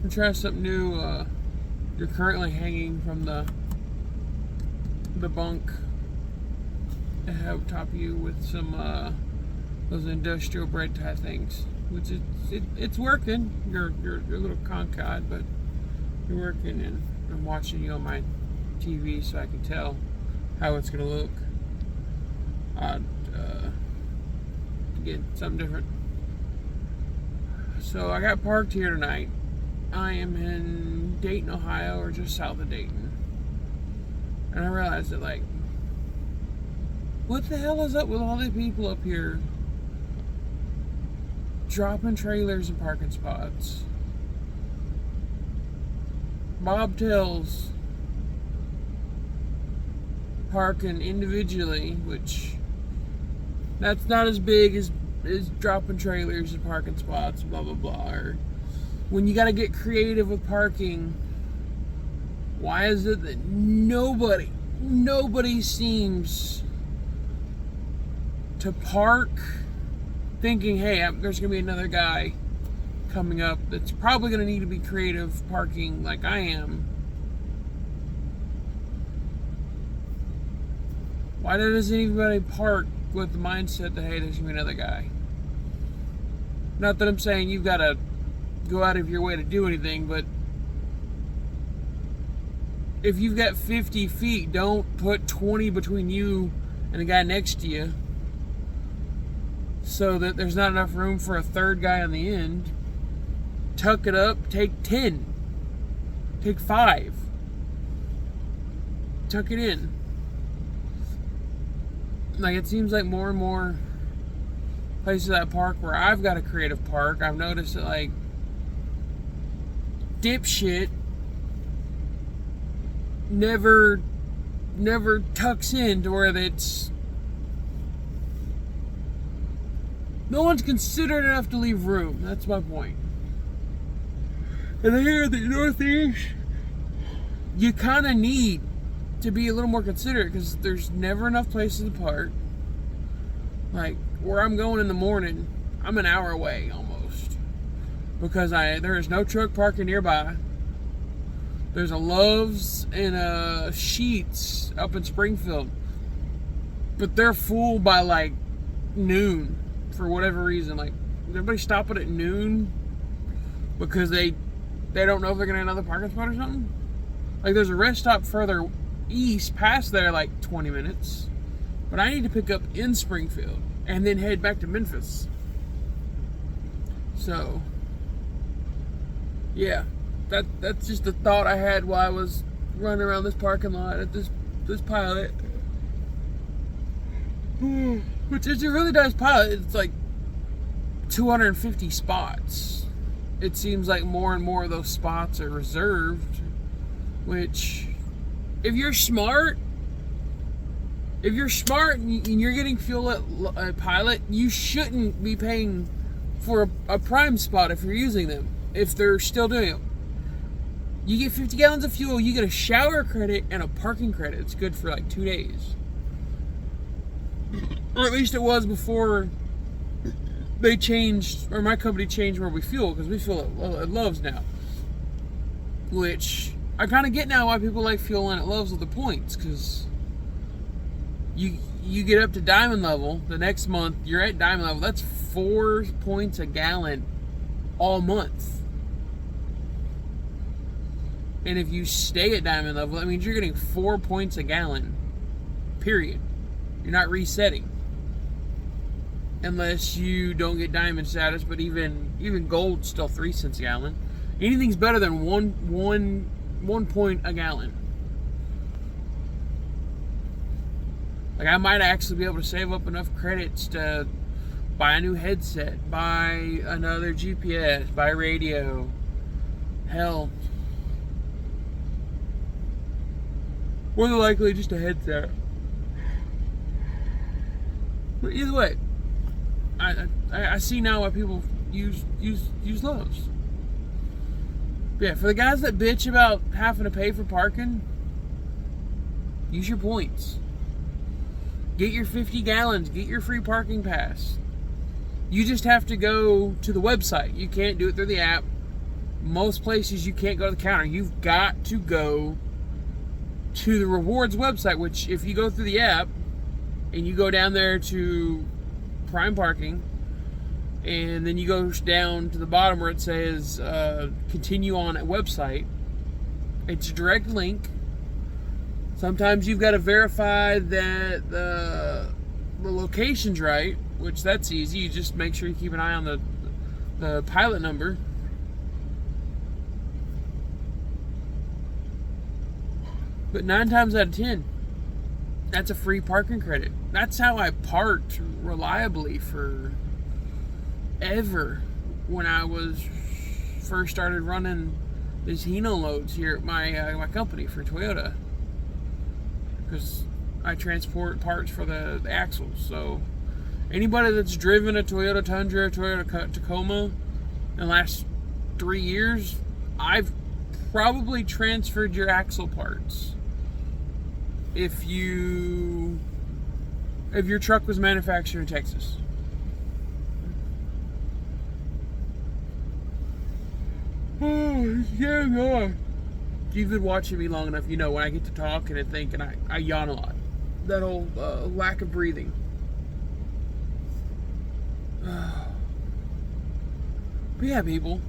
try something new. You're currently hanging from the bunk I have top of you with some those industrial bread tie things, which it's working. You're a little cockeyed, but you're working, and I'm watching you on my TV so I can tell how it's gonna look. Again, something different. So I got parked here tonight. I am in Dayton, Ohio, or just south of Dayton. And I realized that, like, what the hell is up with all the people up here dropping trailers and parking spots? Bobtails parking individually, which that's not as big as dropping trailers and parking spots, blah blah blah. Or when you got to get creative with parking, why is it that nobody seems to park thinking, hey, there's gonna be another guy coming up that's probably gonna need to be creative parking like I am? Why doesn't anybody park with the mindset that, hey, there's gonna be another guy? Not that I'm saying you've got to go out of your way to do anything, but if you've got 50 feet, don't put 20 between you and the guy next to you so that there's not enough room for a third guy on the end. Tuck it up, take 10, take 5, tuck it in. Like, it seems like more and more places that park where I've got a creative park, I've noticed that, like, dipshit never tucks in to where it's no one's considerate enough to leave room. That's my point. And here in the Northeast, you kind of need to be a little more considerate because there's never enough places to park. Like, where I'm going in the morning, I'm an hour away almost because there is no truck parking nearby. There's a Love's and a Sheetz up in Springfield, but they're full by like noon for whatever reason. Like, everybody stopping at noon because they don't know if they're gonna have another parking spot or something. Like, there's a rest stop further east past there, like 20 minutes, but I need to pick up in Springfield and then head back to Memphis. So yeah, that's just the thought I had while I was running around this parking lot at this pilot. Which is a really nice pilot. It's like 250 spots. It seems like more and more of those spots are reserved, which, if you're smart and you're getting fuel at a pilot, you shouldn't be paying for a prime spot if you're using them, if they're still doing it. You get 50 gallons of fuel, you get a shower credit and a parking credit. It's good for like 2 days. Or at least it was before they changed, or my company changed where we fuel, because we fuel at Love's now. Which I kind of get now why people like fueling at Love's with the points, because you get up to diamond level, the next month you're at diamond level, that's 4 points a gallon all month. And if you stay at diamond level, that means you're getting 4 points a gallon, period. You're not resetting. Unless you don't get diamond status, but even gold's still 3 cents a gallon. Anything's better than one point a gallon. Like, I might actually be able to save up enough credits to buy a new headset, buy another GPS, buy radio. Hell, more than likely just a headset. But either way, I see now why people use Lowe's. Yeah, for the guys that bitch about having to pay for parking, use your points. Get your 50 gallons, get your free parking pass. You just have to go to the website. You can't do it through the app. Most places you can't go to the counter. You've got to go to the rewards website, which if you go through the app and you go down there to Prime Parking, and then you go down to the bottom where it says continue on at website, it's a direct link. Sometimes you've got to verify that the location's right, which that's easy. You just make sure you keep an eye on the pilot number. But 9 times out of 10, that's a free parking credit. That's how I parked reliably for ever when I was first started running these Hino loads here at my company for Toyota, because I transport parts for the axles. So anybody that's driven a Toyota Tundra, Toyota Tacoma in the last 3 years, I've probably transferred your axle parts. If your truck was manufactured in Texas. Oh, yeah, no. If you've been watching me long enough, you know when I get to talk and I think and I yawn a lot. That whole lack of breathing. But yeah, people,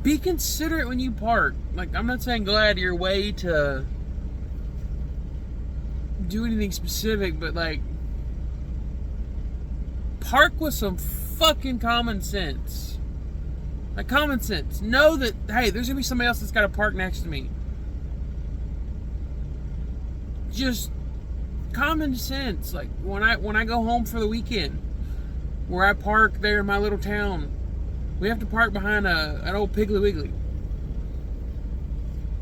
be considerate when you park. Like, I'm not saying go out of your way to do anything specific, but like, park with some fucking common sense. Like, common sense. Know that, hey, there's gonna be somebody else that's got to park next to me. Just common sense. Like, when I go home for the weekend, where I park there in my little town, we have to park behind an old Piggly Wiggly.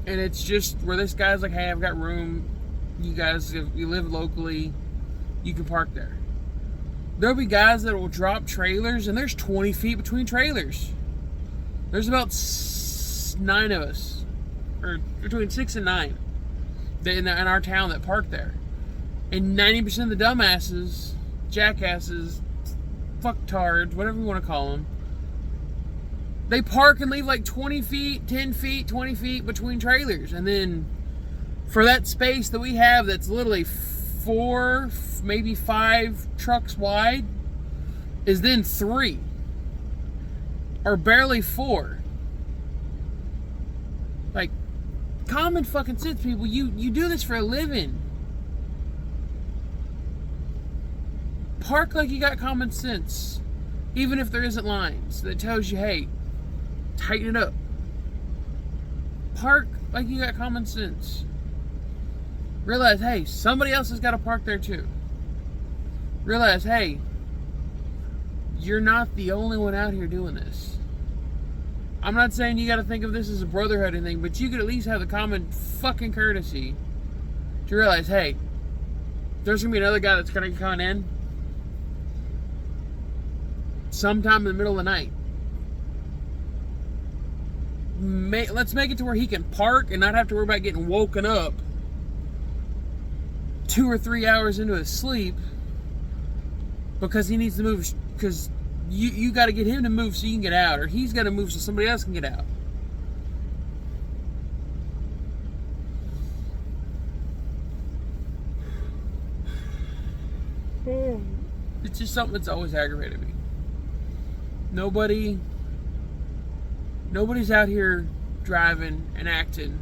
And it's just where this guy's like, hey, I've got room. You guys, if you live locally, you can park there. There'll be guys that will drop trailers, and there's 20 feet between trailers. There's about 9 of us, or between 6 and 9, in our town that park there. And 90% of the dumbasses, jackasses, fucktards, whatever you want to call them, they park and leave like 20 feet, 10 feet, 20 feet between trailers. And then for that space that we have that's literally 4, maybe 5 trucks wide, is then 3. Or barely 4. Like, common fucking sense, people. You do this for a living. Park like you got common sense. Even if there isn't lines that tells you, hey, tighten it up. Park like you got common sense. Realize, hey, somebody else has got to park there too. Realize, hey, you're not the only one out here doing this. I'm not saying you got to think of this as a brotherhood or anything, but you could at least have the common fucking courtesy to realize, hey, there's going to be another guy that's going to be coming in sometime in the middle of the night. Let's make it to where he can park and not have to worry about getting woken up 2 or 3 hours into his sleep because he needs to move, because you got to get him to move so you can get out, or he's got to move so somebody else can get out. It's just something that's always aggravated me. Nobody's out here driving and acting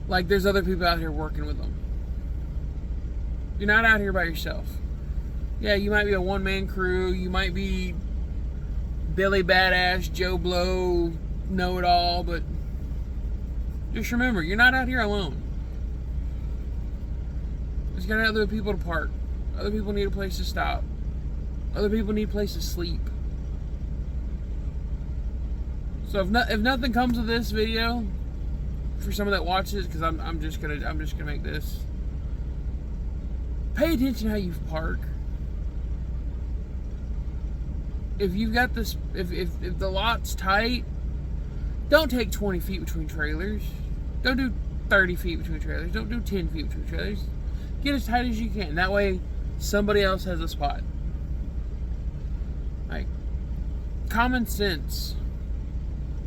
like there's other people out here working with them. You're not out here by yourself. Yeah, you might be a one-man crew. You might be Billy Badass, Joe Blow, know-it-all, but just remember, you're not out here alone. There's got other people to park. Other people need a place to stop. Other people need a place to sleep. So if nothing comes of this video, for someone that watches, because I'm just gonna make this. Pay attention how you park. If you've got this, if the lot's tight, don't take 20 feet between trailers. Don't do 30 feet between trailers. Don't do 10 feet between trailers. Get as tight as you can. That way, somebody else has a spot. Like, common sense.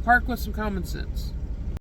Park with some common sense.